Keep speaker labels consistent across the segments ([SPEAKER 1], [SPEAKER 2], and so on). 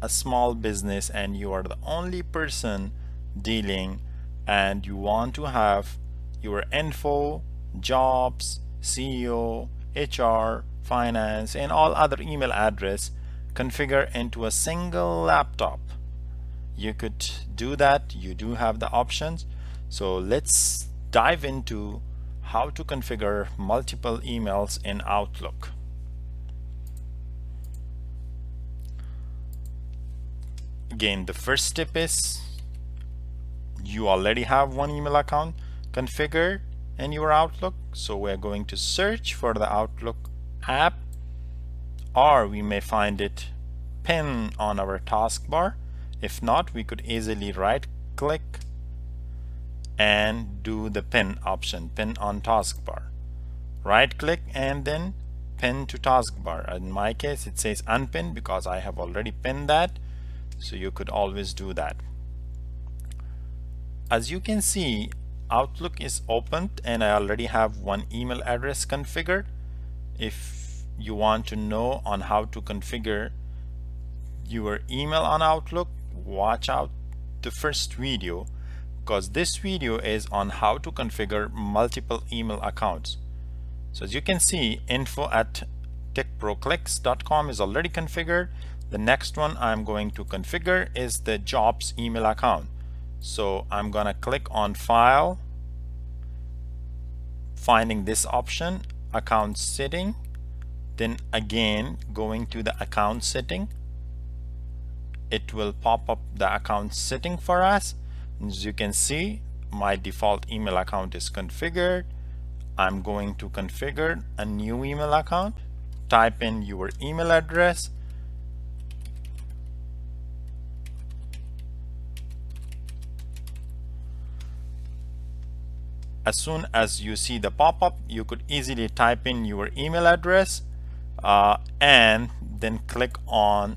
[SPEAKER 1] a small business and you are the only person dealing, and you want to have your info, jobs, CEO, HR, finance, and all other email address configure into a single laptop, you could do that. You do have the options. So let's dive into how to configure multiple emails in Outlook. Again, the first step is you already have one email account configured in your Outlook. So we're going to search for the Outlook app, or we may find it pinned on our taskbar. If not, we could easily right click and do the pin option, pin on taskbar. Right click and then pin to taskbar. In my case it says unpin because I have already pinned that, so you could always do that. As you can see, Outlook is opened and I already have one email address configured. If you want to know on how to configure your email on Outlook, watch out the first video, because this video is on how to configure multiple email accounts. So as you can see, info@techproclicks.com is already configured. The next one I'm going to configure is the jobs email account. So I'm gonna click on File, finding this option, Account Setting, then again going to the account setting. It will pop up the account setting for us. As you can see, my default email account is configured. I'm going to configure a new email account. Type in your email address. As soon as you see the pop-up, you could easily type in your email address and then click on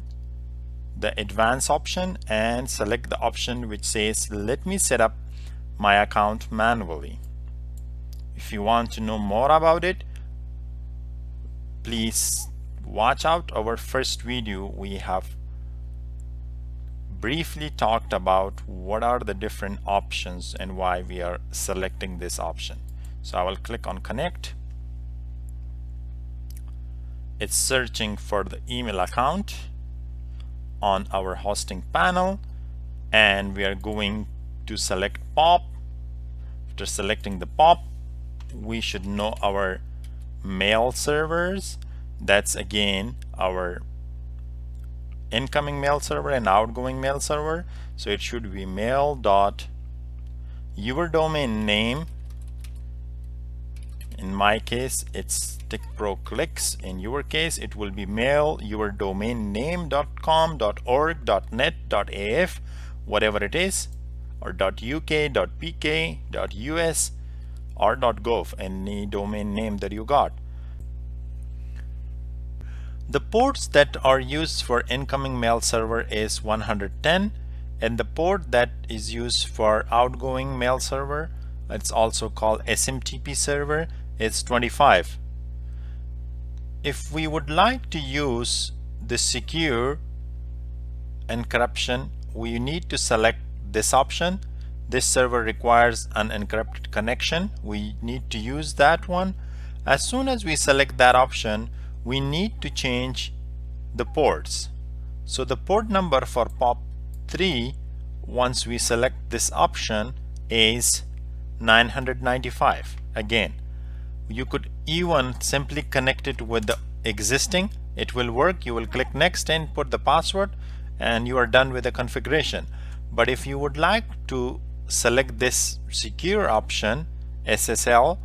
[SPEAKER 1] the advanced option and select the option which says let me set up my account manually. If you want to know more about it, please watch out our first video. We have briefly talked about what are the different options and why we are selecting this option. So I will click on connect. It's searching for the email account on our hosting panel, and we are going to select POP. After selecting the POP, we should know our mail servers. That's again our incoming mail server and outgoing mail server. So it should be mail dot your domain name. In my case it's TechProClicks. In your case it will be mail your domain name.com, .org, .net, .af, whatever it is, or .uk, .pk, .us, or .gov, any domain name that you got. The ports that are used for incoming mail server is 110, and the port that is used for outgoing mail server, it's also called SMTP server, is 25. If we would like to use the secure encryption, we need to select this option. This server requires an encrypted connection. We need to use that one. As soon as we select that option, we need to change the ports. So the port number for POP3, once we select this option, is 995. Again, you could even simply connect it with the existing. It will work. You will click next and put the password and you are done with the configuration. But if you would like to select this secure option, Ssl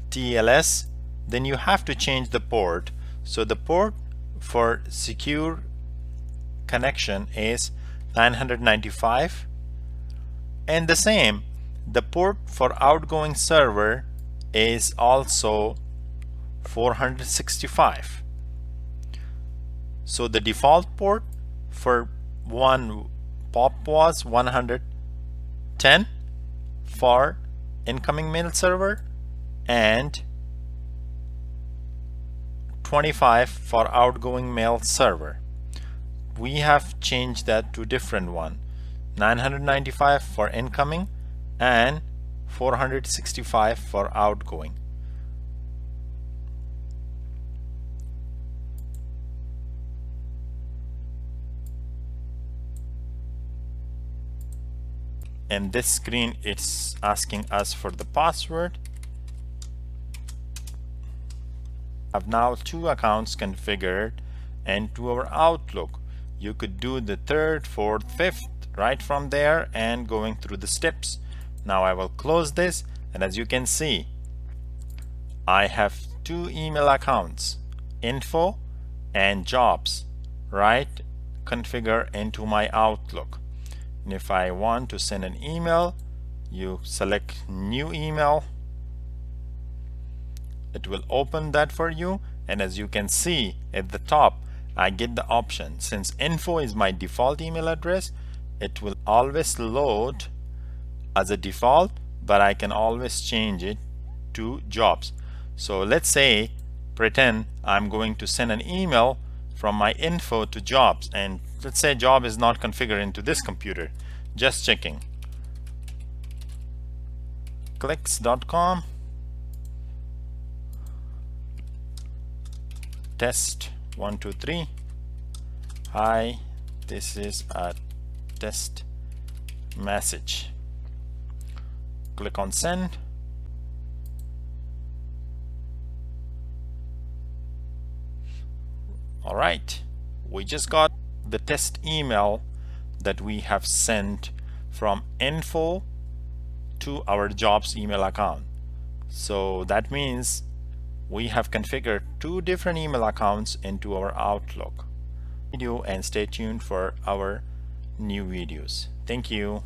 [SPEAKER 1] Tls, then you have to change the port. So the port for secure connection is 995, and the same, the port for outgoing server is also 465. So the default port for one POP was 110 for incoming mail server and 25 for outgoing mail server. we have changed that to different one, 995 for incoming and 465 for outgoing. In this screen it's asking us for the password. I have now 2 accounts configured into our Outlook. You could do the 3rd, 4th, 5th right from there and going through the steps. Now I will close this, and as you can see, I have 2 email accounts, info and jobs, right, configure into my Outlook. And if I want to send an email, you select new email, it will open that for you, and as you can see at the top, I get the option. Since info is my default email address, it will always load as a default, but I can always change it to jobs. So let's say, pretend I'm going to send an email from my info to jobs, and let's say job is not configured into this computer. Just checking. clicks.com, test 1 2 3. Hi, this is a test message. Click on send. All right, we just got the test email that we have sent from info to our jobs email account. So that means we have configured 2 different email accounts into our Outlook. And stay tuned for our new videos. Thank you.